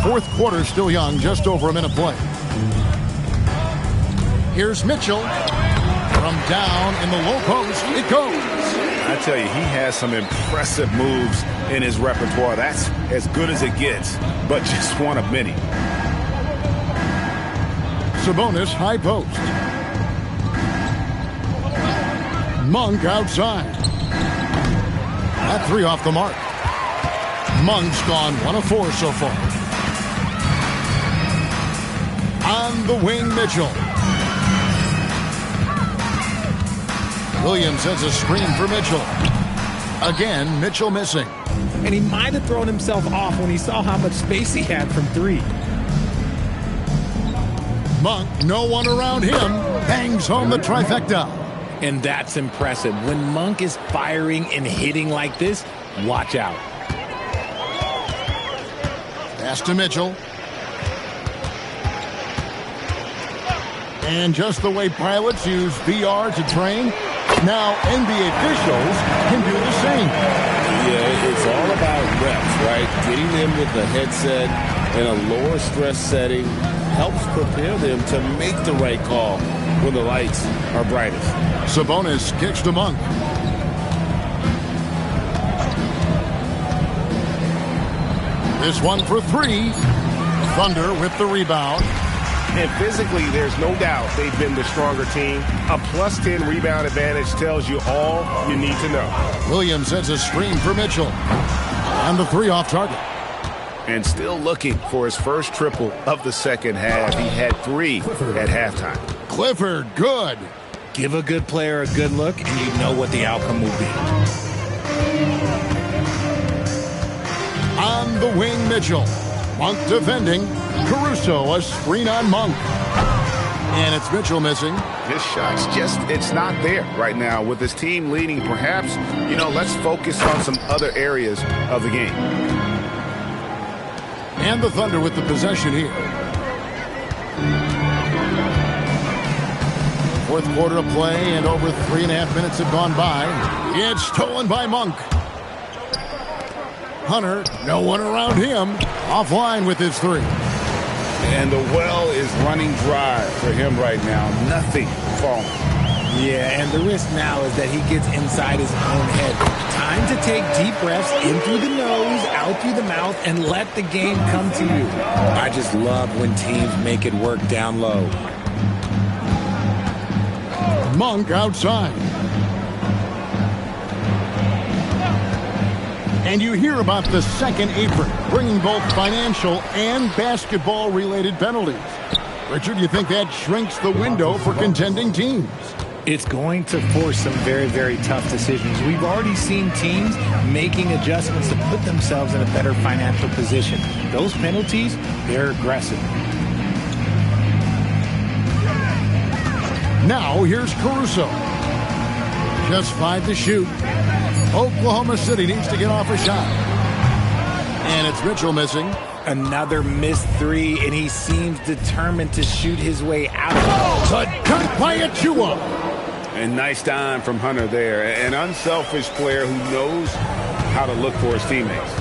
Fourth quarter still young, just over a minute play. Here's Mitchell. From down in the low post, it goes. I tell you, he has some impressive moves in his repertoire. That's as good as it gets, but just one of many. Sabonis, high post. Monk outside. That 3 off the mark. Monk's gone 1 of 4 so far. On the wing, Mitchell. Williams has a screen for Mitchell. Again, Mitchell missing. And he might have thrown himself off when he saw how much space he had from 3. Monk, no one around him, bangs home the trifecta. And that's impressive. When Monk is firing and hitting like this, watch out. Pass to Mitchell. And just the way pilots use VR to train, now NBA officials can do the same. Yeah, it's all about reps, right? Getting them with the headset in a lower stress setting helps prepare them to make the right call when the lights are brightest. Sabonis kicks to Monk. This one for 3. Thunder with the rebound. And physically, there's no doubt they've been the stronger team. A plus 10 rebound advantage tells you all you need to know. Williams sets a screen for Mitchell. And the 3 off target. And still looking for his first triple of the second half. He had 3 at halftime. Clifford, good. Give a good player a good look, and you know what the outcome will be. On the wing, Mitchell. Monk defending. Caruso, a screen on Monk. And it's Mitchell missing. His shot's just, it's not there right now. With his team leading, perhaps, let's focus on some other areas of the game. And the Thunder with the possession here. Fourth quarter of play, and over 3.5 minutes have gone by. It's stolen by Monk. Hunter, no one around him. Offline with his 3. And the well is running dry for him right now. Nothing falling. Yeah, and the risk now is that he gets inside his own head. Time to take deep breaths in through the nose, out through the mouth, and let the game come to you. I just love when teams make it work down low. Monk outside. And you hear about the second apron, bringing both financial and basketball-related penalties. Richard, you think that shrinks the window for contending teams? It's going to force some very, very tough decisions. We've already seen teams making adjustments to put themselves in a better financial position. Those penalties, they're aggressive. Now, here's Caruso. Just 5 to shoot. Oklahoma City needs to get off a shot. And it's Mitchell missing. Another missed three, and he seems determined to shoot his way out. The dunk by Achua. And nice dime from Hunter there. An unselfish player who knows how to look for his teammates.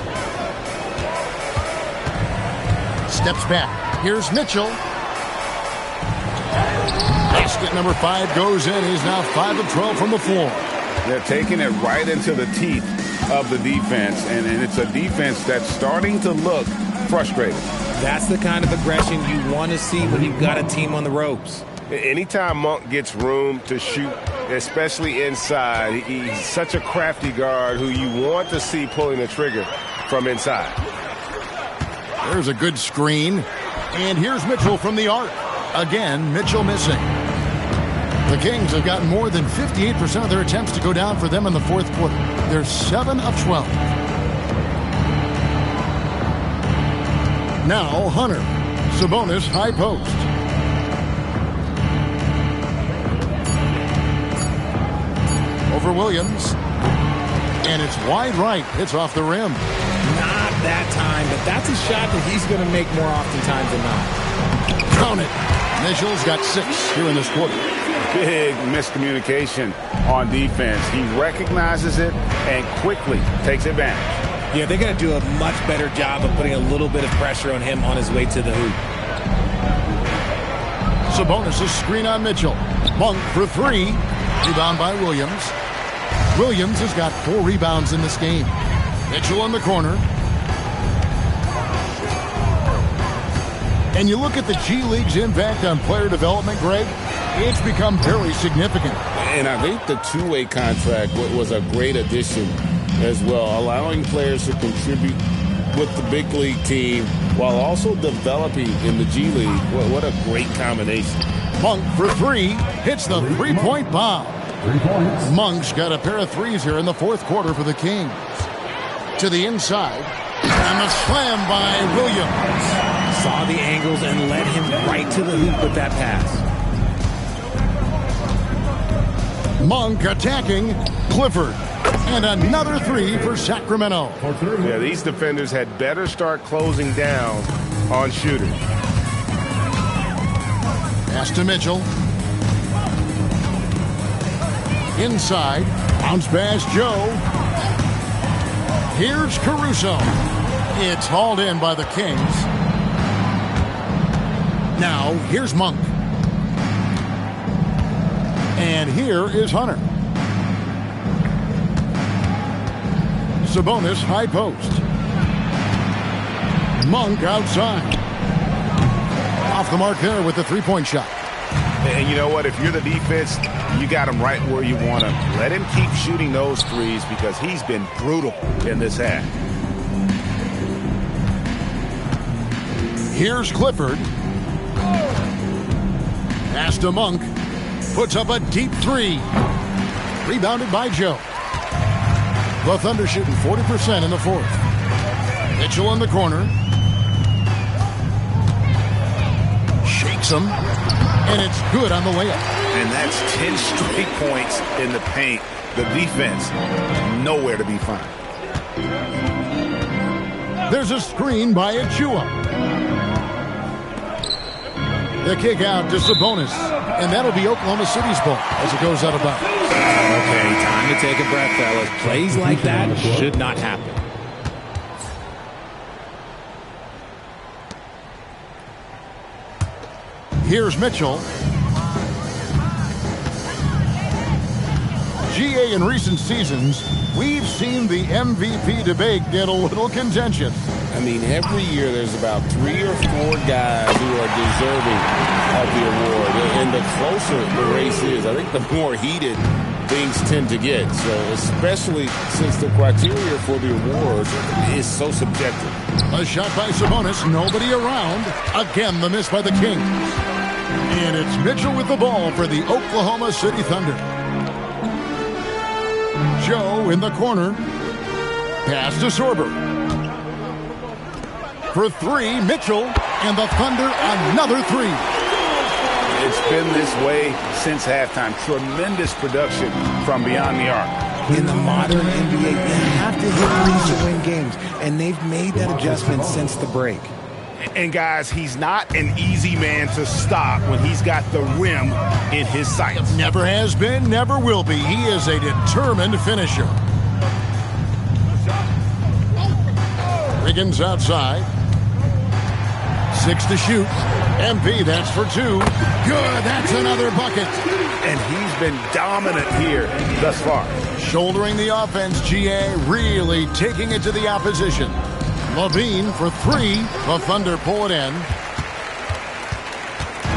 Steps back. Here's Mitchell. Basket number 5 goes in. He's now 5 of 12 from the floor. They're taking it right into the teeth of the defense, and it's a defense that's starting to look frustrated. That's the kind of aggression you want to see when you've got a team on the ropes. Anytime Monk gets room to shoot, especially inside, he's such a crafty guard who you want to see pulling the trigger from inside. There's a good screen. And here's Mitchell from the arc. Again, Mitchell missing. The Kings have gotten more than 58% of their attempts to go down for them in the fourth quarter. They're 7 of 12. Now Hunter. Sabonis high post. Over Williams. And it's wide right. It's off the rim. Not that time, but that's a shot that he's going to make more oftentimes than not. Count it. Mitchell's got 6 here in this quarter. Big miscommunication on defense. He recognizes it and quickly takes advantage. Yeah, they're going to do a much better job of putting a little bit of pressure on him on his way to the hoop. Sabonis' screen on Mitchell. Monk for 3. Rebound by Williams. Williams has got 4 rebounds in this game. Mitchell in the corner. And you look at the G League's impact on player development, Greg, it's become very significant. And I think the two-way contract was a great addition as well, allowing players to contribute with the big league team while also developing in the G League. What a great combination. Monk for 3, hits the three-point bomb. 3 points. Monk's got a pair of threes here in the fourth quarter for the Kings. To the inside, and the slam by Williams. Saw the angles and led him right to the hoop with that pass. Monk attacking Clifford. And another 3 for Sacramento. Yeah, these defenders had better start closing down on shooters. Pass to Mitchell. Inside. Bounce pass Joe. Here's Caruso. It's hauled in by the Kings. Now, here's Monk. And here is Hunter. Sabonis high post. Monk outside. Off the mark there with the three-point shot. And you know what? If you're the defense, you got him right where you want him. Let him keep shooting those threes because he's been brutal in this half. Here's Clifford. Pass to Monk. Puts up a deep 3. Rebounded by Joe. The Thunder shooting 40% in the fourth. Mitchell in the corner. Shakes him. And it's good on the layup. And that's 10 straight points in the paint. The defense, nowhere to be found. There's a screen by Achua. The kick out to Sabonis. And that'll be Oklahoma City's ball as it goes out of bounds. Okay, time to take a breath, fellas. Plays like that should not happen. Here's Mitchell. GA, in recent seasons, we've seen the MVP debate get a little contentious. I mean, every year there's about 3 or 4 guys who are deserving of the award. And the closer the race is, I think the more heated things tend to get. So especially since the criteria for the award is so subjective. A shot by Sabonis, nobody around. Again, the miss by the Kings. And it's Mitchell with the ball for the Oklahoma City Thunder. Joe in the corner. Pass to Sorber. For 3, Mitchell, and the Thunder another 3. It's been this way since halftime. Tremendous production from beyond the arc. In the modern NBA, you have to hit threes to win games, and they've made that adjustment since the break. And guys, he's not an easy man to stop when he's got the rim in his sights. Never has been, never will be. He is a determined finisher. Wiggins outside. 6 to shoot. MP, that's for 2. Good, that's another bucket. And he's been dominant here thus far. Shouldering the offense, GA really taking it to the opposition. Levine for 3. The Thunder pull it in.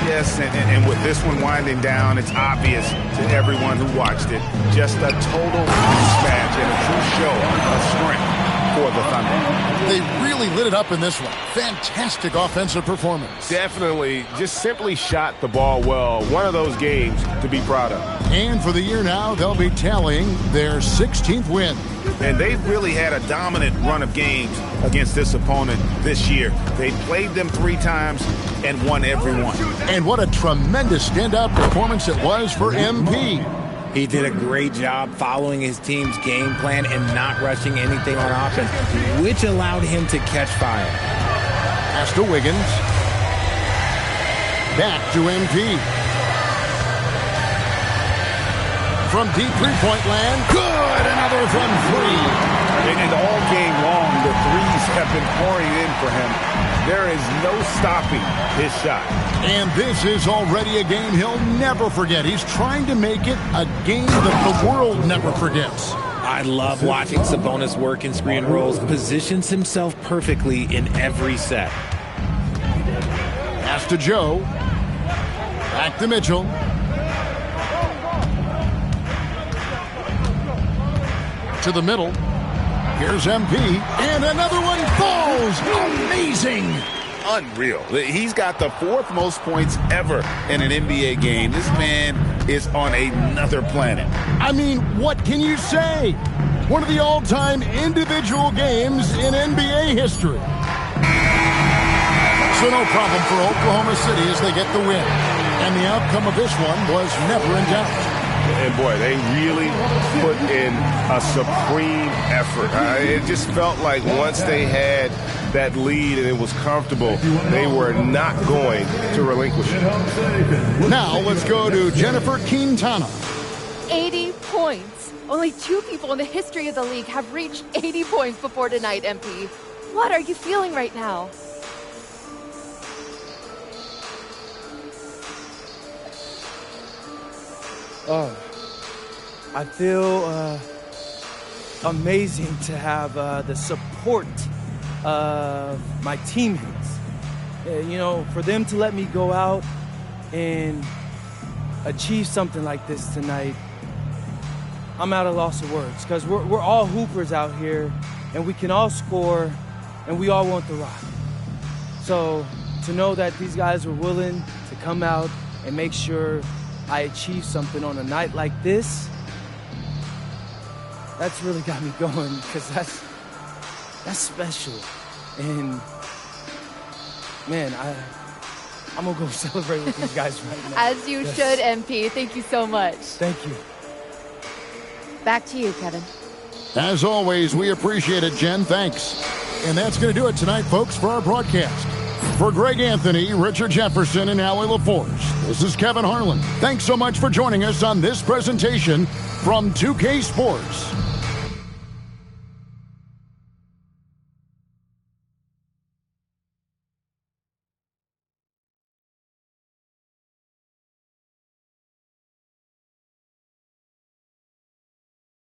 Yes, and with this one winding down, it's obvious to everyone who watched it. Just a total mismatch and a true show of strength for the Thunder. They really lit it up in this one. Fantastic offensive performance. Definitely just simply shot the ball well. One of those games to be proud of. And for the year now, they'll be tallying their 16th win. And they've really had a dominant run of games against this opponent this year. They played them 3 times and won every one. And what a tremendous standout performance it was for MP. He did a great job following his team's game plan and not rushing anything on offense, which allowed him to catch fire. Pass to Wiggins. Back to MP. From deep three-point land. Good! Another from 3. And all game long, the threes have been pouring in for him. There is no stopping his shot. And this is already a game he'll never forget. He's trying to make it a game that the world never forgets. I love watching Sabonis work in screen rolls. Positions himself perfectly in every set. Pass to Joe. Back to Mitchell. To the middle. Here's MP. And another one falls. Amazing. Unreal. He's got the 4th most points ever in an NBA game. This man is on another planet. I mean, what can you say? One of the all-time individual games in NBA history. So no problem for Oklahoma City as they get the win. And the outcome of this one was never in doubt. And boy, they really put in a supreme effort. It just felt like once they had that lead and it was comfortable, they were not going to relinquish it. Now let's go to Jennifer Quintana. 80 points. Only 2 people in the history of the league have reached 80 points before tonight, MP. What are you feeling right now? Oh, I feel amazing to have the support of my teammates. You know, for them to let me go out and achieve something like this tonight, I'm at a loss of words because we're all hoopers out here and we can all score and we all want the rock. So to know that these guys were willing to come out and make sure I achieve something on a night like this, that's really got me going because that's special. And man, I'm gonna go celebrate with these guys right now. As you should, MP. Thank you so much. Thank you. Back to you, Kevin. As always, we appreciate it, Jen. Thanks. And that's going to do it tonight, folks, for our broadcast. For Greg Anthony, Richard Jefferson, and Allie LaForge, this is Kevin Harlan. Thanks so much for joining us on this presentation from 2K Sports.